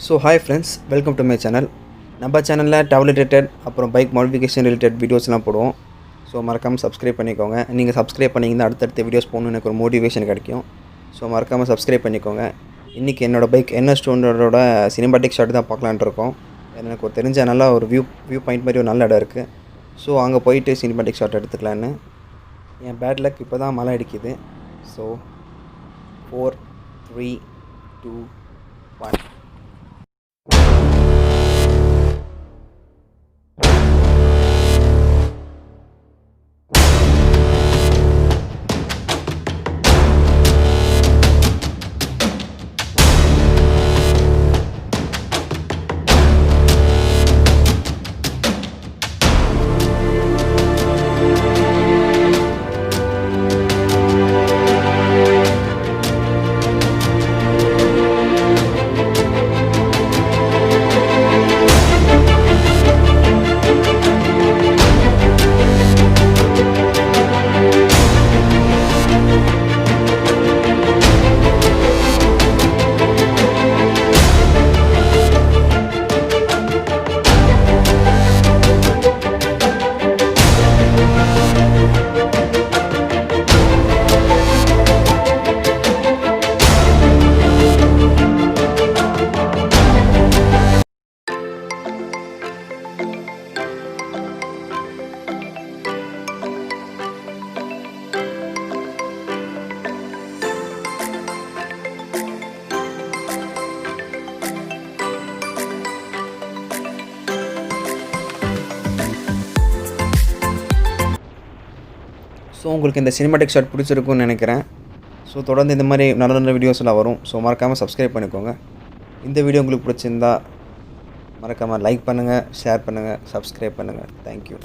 So hi friends, welcome to my channel. நம்ம சேனலில் travel related அப்புறம் பைக் modification related வீடியோஸ்லாம் போடுவோம். ஸோ மறக்காமல் சப்ஸ்கிரைப் பண்ணிக்கோங்க. நீங்கள் சப்ஸ்கிரைப் பண்ணிங்கன்னா அடுத்தடுத்த வீடியோஸ் போகணுன்னு எனக்கு ஒரு மோட்டிவேஷன் கிடைக்கும். ஸோ மறக்காமல் சப்ஸ்கிரைப் பண்ணிக்கோங்க. இன்றைக்கி என்னோடய பைக் NS200 சினிமாட்டிக் ஷாட் தான் பார்க்கலான்ட்டு இருக்கோம். எனக்கு ஒரு தெரிஞ்ச நல்லா ஒரு வியூ பாயிண்ட் மாதிரி ஒரு நல்ல இடம் இருக்குது. ஸோ அங்கே போயிட்டு சினிமாட்டிக் ஷாட் எடுத்துக்கலான்னு. என் பேட் லக் இப்போ தான் மழை அடிக்குது. ஸோ 4 3 2 1. ஸோ உங்களுக்கு இந்த சினிமாட்டிக் ஷாட் பிடிச்சிருக்குன்னு நினைக்கிறேன். ஸோ தொடர்ந்து இந்த மாதிரி நல்ல நல்ல வீடியோஸ்லாம் வரும். ஸோ மறக்காமல் சப்ஸ்கிரைப் பண்ணிக்கோங்க. இந்த வீடியோ உங்களுக்கு பிடிச்சிருந்தா மறக்காமல் லைக் பண்ணுங்கள், ஷேர் பண்ணுங்கள், சப்ஸ்கிரைப் பண்ணுங்கள். தேங்க்யூ.